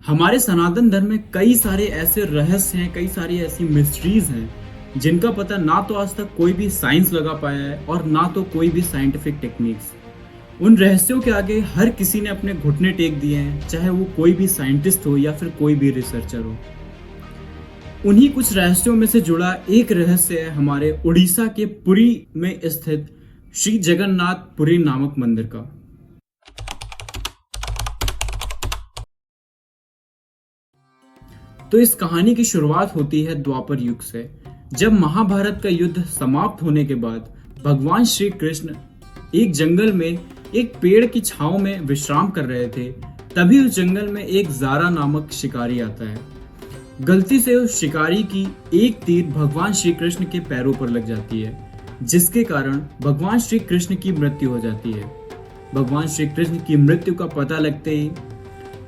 हमारे सनातन धर्म में कई सारे ऐसे रहस्य हैं, कई सारी ऐसी मिस्ट्रीज हैं जिनका पता ना तो आज तक कोई भी साइंस लगा पाया है और ना तो कोई भी साइंटिफिक टेक्निक्स। उन रहस्यों के आगे हर किसी ने अपने घुटने टेक दिए हैं, चाहे वो कोई भी साइंटिस्ट हो या फिर कोई भी रिसर्चर हो। उन्हीं कुछ रहस्यों में से जुड़ा एक रहस्य है हमारे उड़ीसा के पुरी में स्थित श्री जगन्नाथ पुरी नामक मंदिर का। तो इस कहानी की शुरुआत होती है द्वापर युग से, जब महाभारत का युद्ध समाप्त होने के बाद भगवान श्री कृष्ण एक जंगल में एक पेड़ की छांव में विश्राम कर रहे थे। तभी उस जंगल में एक जारा नामक शिकारी आता है। गलती से उस शिकारी की एक तीर भगवान श्री कृष्ण के पैरों पर लग जाती है, जिसके कारण भगवान श्री कृष्ण की मृत्यु हो जाती है। भगवान श्री कृष्ण की मृत्यु का पता लगते ही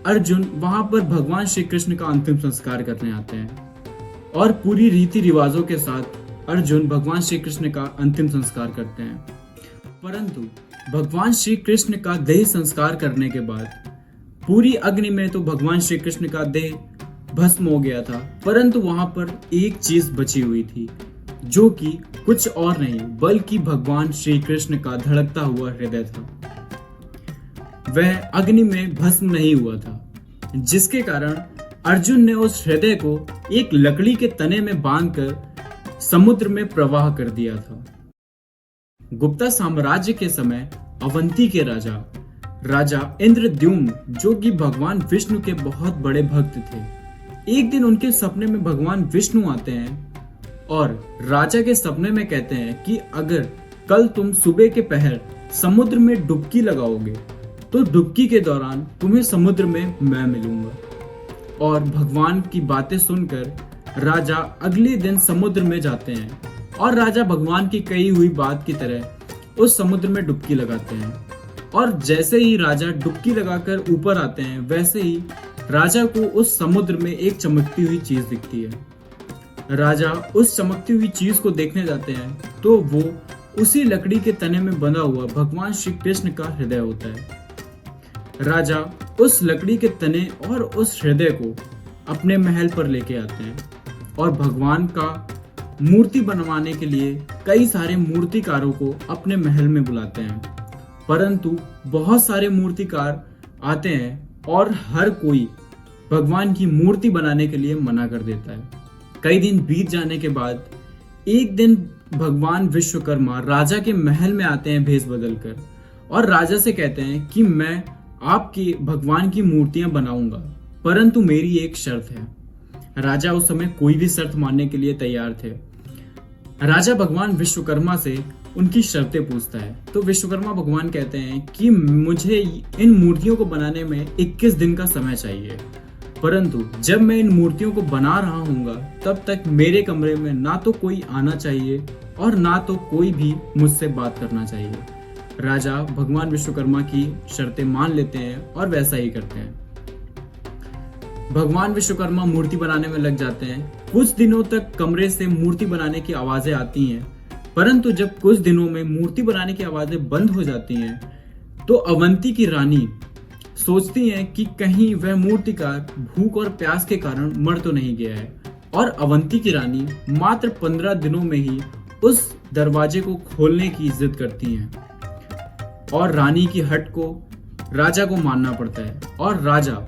अर्जुन वहां पर भगवान श्री कृष्ण का अंतिम संस्कार करने आते हैं और पूरी रीति रिवाजों के साथ अर्जुन भगवान श्री कृष्ण का अंतिम संस्कार करते हैं। परंतु भगवान श्री कृष्ण का देह संस्कार करने के बाद पूरी अग्नि में तो भगवान श्री कृष्ण का देह भस्म हो गया था, परंतु वहां पर एक चीज बची हुई थी, जो कि कुछ और नहीं बल्कि भगवान श्री कृष्ण का धड़कता हुआ हृदय था। वह अग्नि में भस्म नहीं हुआ था, जिसके कारण अर्जुन ने उस हृदय को एक लकड़ी के तने में बांधकर समुद्र में प्रवाह कर दिया था। गुप्ता साम्राज्य के समय अवंती के राजा इंद्रद्युम्न, जो कि भगवान विष्णु के बहुत बड़े भक्त थे, एक दिन उनके सपने में भगवान विष्णु आते हैं और राजा के सपने में कहते हैं कि अगर कल तुम सुबह के पहर समुद्र में डुबकी लगाओगे तो डुबकी के दौरान तुम्हें समुद्र में मैं मिलूंगा। और भगवान की बातें सुनकर राजा अगले दिन समुद्र में जाते हैं और राजा भगवान की कही हुई बात की तरह उस समुद्र में डुबकी लगाते हैं। और जैसे ही राजा डुबकी लगाकर ऊपर आते हैं, वैसे ही राजा को उस समुद्र में एक चमकती हुई चीज दिखती है। राजा उस चमकती हुई चीज को देखने जाते हैं तो वो उसी लकड़ी के तने में बंधा हुआ भगवान श्री कृष्ण का हृदय होता है। राजा उस लकड़ी के तने और उस हृदय को अपने महल पर लेके आते हैं और भगवान का मूर्ति बनवाने के लिए कई सारे मूर्तिकारों को अपने महल में बुलाते हैं। परंतु बहुत सारे मूर्तिकार आते हैं और हर कोई भगवान की मूर्ति बनाने के लिए मना कर देता है। कई दिन बीत जाने के बाद एक दिन भगवान विश्वकर्मा राजा के महल में आते हैं भेष बदलकर और राजा से कहते हैं कि मैं आपकी भगवान की मूर्तियां बनाऊंगा, परंतु मेरी एक शर्त है। राजा उस समय कोई भी शर्त मानने के लिए तैयार थे। राजा भगवान विश्वकर्मा से उनकी शर्तें पूछता है तो विश्वकर्मा भगवान कहते हैं कि मुझे इन मूर्तियों को बनाने में 21 दिन का समय चाहिए, परंतु जब मैं इन मूर्तियों को बना रहा हूँगा तब तक मेरे कमरे में ना तो कोई आना चाहिए और ना तो कोई भी मुझसे बात करना चाहिए। राजा भगवान विश्वकर्मा की शर्तें मान लेते हैं और वैसा ही करते हैं। भगवान विश्वकर्मा मूर्ति बनाने में लग जाते हैं। कुछ दिनों तक कमरे से मूर्ति बनाने की आवाजें आती हैं, परंतु जब कुछ दिनों में मूर्ति बनाने की आवाजें बंद हो जाती हैं तो अवंती की रानी सोचती हैं कि कहीं वह मूर्तिकार भूख और प्यास के कारण मर तो नहीं गया है। और अवंती की रानी मात्र 15 दिनों में ही उस दरवाजे को खोलने की जिद करती हैं और रानी की हट को राजा को मानना पड़ता है और राजा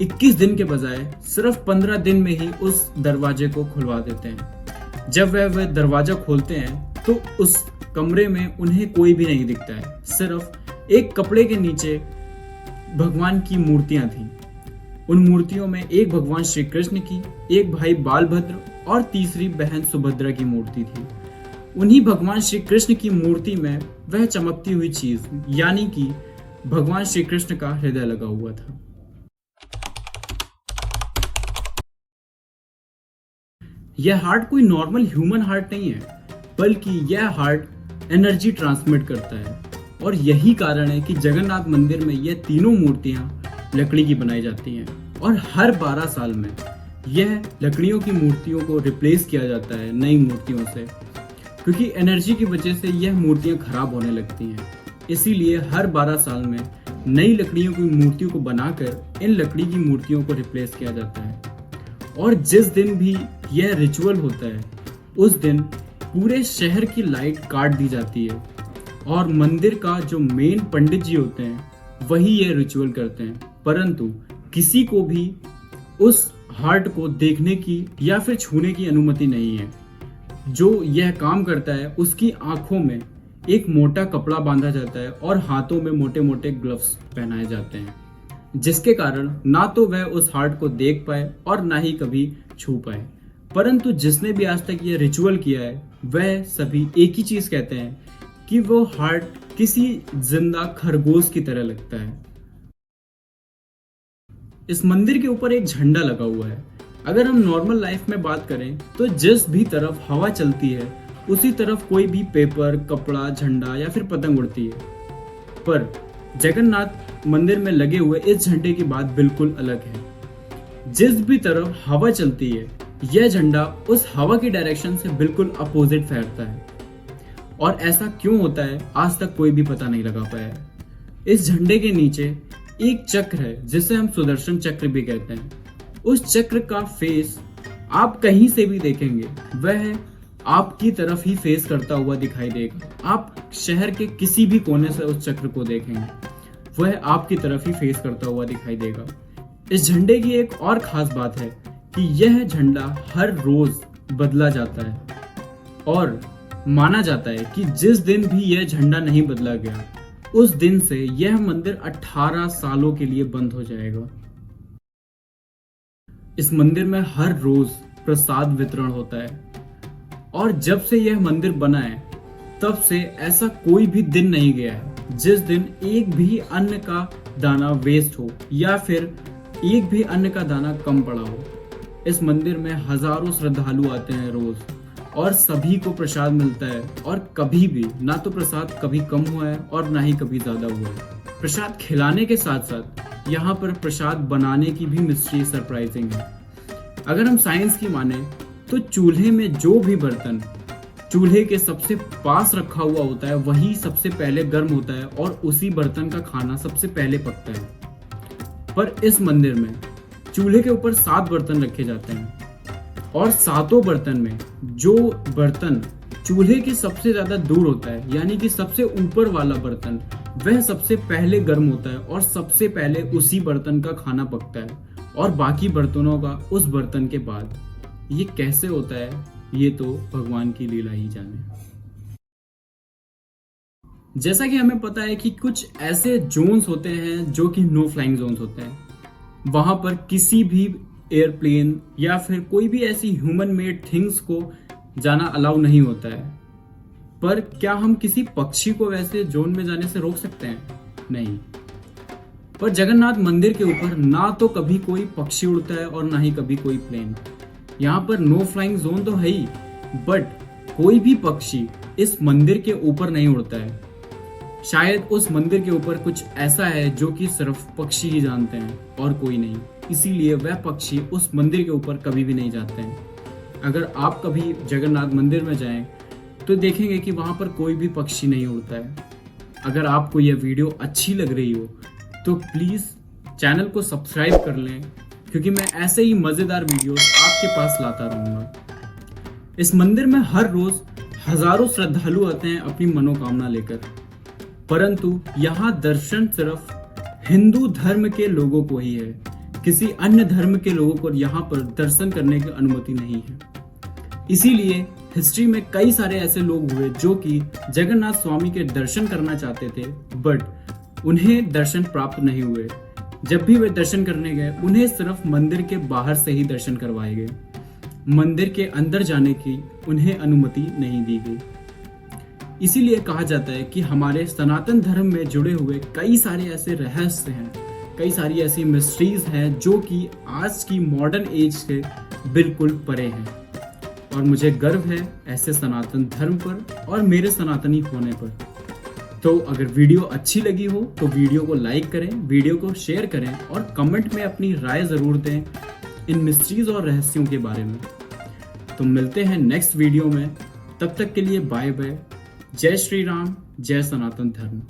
21 दिन के बजाय सिर्फ 15 दिन में ही उस दरवाजे को खुलवा देते हैं। जब वह दरवाजा खोलते हैं तो उस कमरे में उन्हें कोई भी नहीं दिखता है, सिर्फ एक कपड़े के नीचे भगवान की मूर्तियां थीं। उन मूर्तियों में एक भगवान श्री कृष्ण की, एक भाई बालभद्र और तीसरी बहन सुभद्रा की मूर्ति थी। उन्हीं भगवान श्री कृष्ण की मूर्ति में वह चमकती हुई चीज यानी कि भगवान श्री कृष्ण का हृदय लगा हुआ था। यह हार्ट कोई नॉर्मल ह्यूमन हार्ट नहीं है, बल्कि यह हार्ट एनर्जी ट्रांसमिट करता है और यही कारण है कि जगन्नाथ मंदिर में यह तीनों मूर्तियां लकड़ी की बनाई जाती हैं और हर 12 साल में यह लकड़ियों की मूर्तियों को रिप्लेस किया जाता है नई मूर्तियों से, क्योंकि एनर्जी की वजह से यह मूर्तियां खराब होने लगती हैं। इसीलिए हर 12 साल में नई लकड़ियों की मूर्तियों को बनाकर इन लकड़ी की मूर्तियों को रिप्लेस किया जाता है। और जिस दिन भी यह रिचुअल होता है उस दिन पूरे शहर की लाइट काट दी जाती है और मंदिर का जो मेन पंडित जी होते हैं वही यह रिचुअल करते हैं, परंतु किसी को भी उस हार्ट को देखने की या फिर छूने की अनुमति नहीं है। जो यह काम करता है उसकी आंखों में एक मोटा कपड़ा बांधा जाता है और हाथों में मोटे मोटे ग्लव्स पहनाए जाते हैं, जिसके कारण ना तो वह उस हार्ट को देख पाए और ना ही कभी छू पाए। परंतु जिसने भी आज तक यह रिचुअल किया है वह सभी एक ही चीज कहते हैं कि वो हार्ट किसी जिंदा खरगोश की तरह लगता है। इस मंदिर के ऊपर एक झंडा लगा हुआ है। अगर हम नॉर्मल लाइफ में बात करें तो जिस भी तरफ हवा चलती है उसी तरफ कोई भी पेपर, कपड़ा, झंडा या फिर पतंग उड़ती है, पर जगन्नाथ मंदिर में लगे हुए इस झंडे की बात बिल्कुल अलग है। जिस भी तरफ हवा चलती है यह झंडा उस हवा की डायरेक्शन से बिल्कुल अपोजिट फैरता है। और ऐसा क्यों होता है आज तक कोई भी पता नहीं लगा पाया है। इस झंडे के नीचे एक चक्र है जिसे हम सुदर्शन चक्र भी कहते हैं। उस चक्र का फेस आप कहीं से भी देखेंगे वह आपकी तरफ ही फेस करता हुआ दिखाई देगा। आप शहर के किसी भी कोने से उस चक्र को देखेंगे वह आपकी तरफ ही फेस करता हुआ दिखाई देगा। इस झंडे की एक और खास बात है कि यह झंडा हर रोज बदला जाता है और माना जाता है कि जिस दिन भी यह झंडा नहीं बदला गया उस दिन से यह मंदिर 18 सालों के लिए बंद हो जाएगा। इस मंदिर में हर रोज प्रसाद वितरण होता है और जब से यह मंदिर बना है तब से ऐसा कोई भी दिन नहीं गया है जिस दिन एक भी अन्न का दाना वेस्ट हो या फिर एक भी अन्न का दाना कम पड़ा हो। इस मंदिर में हजारों श्रद्धालु आते हैं रोज और सभी को प्रसाद मिलता है और कभी भी ना तो प्रसाद कभी कम हुआ है और ना ही कभी ज्यादा हुआ है। प्रसाद खिलाने के साथ साथ यहाँ पर प्रसाद बनाने की भी मिस्ट्री सरप्राइजिंग है। अगर हम साइंस की माने तो चूल्हे में जो भी बर्तन चूल्हे के सबसे पास रखा हुआ होता है वही सबसे पहले गर्म होता है और उसी बर्तन का खाना सबसे पहले पकता है। पर इस मंदिर में चूल्हे के ऊपर 7 बर्तन रखे जाते हैं और 7 बर्तन में जो बर्तन चूल्हे के सबसे ज्यादा दूर होता है यानी कि सबसे ऊपर वाला बर्तन वह सबसे पहले गर्म होता है और सबसे पहले उसी बर्तन का खाना पकता है और बाकी बर्तनों का उस बर्तन के बाद। ये कैसे होता है ये तो भगवान की लीला ही जाने। जैसा कि हमें पता है कि कुछ ऐसे जोन्स होते हैं जो कि नो फ्लाइंग जोन्स होते हैं। वहां पर किसी भी एयरप्लेन या फिर कोई भी ऐसी ह्यूमन मेड थिंग्स को जाना अलाउ नहीं होता है। पर क्या हम किसी पक्षी को वैसे जोन में जाने से रोक सकते हैं? नहीं। पर जगन्नाथ मंदिर के ऊपर ना तो कभी कोई पक्षी उड़ता है और ना ही कभी कोई प्लेन। यहाँ पर नो फ्लाइंग जोन तो है ही, बट कोई भी पक्षी इस मंदिर के ऊपर नहीं उड़ता है। शायद उस मंदिर के ऊपर कुछ ऐसा है जो कि सिर्फ पक्षी ही जानते हैं और कोई नहीं, इसीलिए वह पक्षी उस मंदिर के ऊपर कभी भी नहीं जाते हैं। अगर आप कभी जगन्नाथ मंदिर में जाएं तो देखेंगे कि वहां पर कोई भी पक्षी नहीं उड़ता है। अगर आपको यह वीडियो अच्छी लग रही हो तो प्लीज चैनल को सब्सक्राइब कर लें, क्योंकि मैं ऐसे ही मजेदार वीडियोस आपके पास लाता रहूंगा। इस मंदिर में हर रोज हजारों श्रद्धालु आते हैं अपनी मनोकामना लेकर, परंतु यहाँ दर्शन सिर्फ हिंदू धर्म के लोगों को ही है। किसी अन्य धर्म के लोगों को यहाँ पर दर्शन करने की अनुमति नहीं है। इसीलिए हिस्ट्री में कई सारे ऐसे लोग हुए जो कि जगन्नाथ स्वामी के दर्शन करना चाहते थे, बट उन्हें दर्शन प्राप्त नहीं हुए। जब भी वे दर्शन करने गए उन्हें सिर्फ मंदिर के बाहर से ही दर्शन करवाए गए। मंदिर के अंदर जाने की उन्हें अनुमति नहीं दी गई। इसीलिए कहा जाता है कि हमारे सनातन धर्म में जुड़े हुए कई सारे ऐसे रहस्य हैं, कई सारी ऐसी मिस्ट्रीज हैं जो कि आज की मॉडर्न एज से बिल्कुल परे हैं। और मुझे गर्व है ऐसे सनातन धर्म पर और मेरे सनातनी होने पर। तो अगर वीडियो अच्छी लगी हो तो वीडियो को लाइक करें, वीडियो को शेयर करें और कमेंट में अपनी राय जरूर दें इन मिस्ट्रीज और रहस्यों के बारे में। तो मिलते हैं नेक्स्ट वीडियो में, तब तक के लिए बाय बाय। जय श्री राम, जय सनातन धर्म।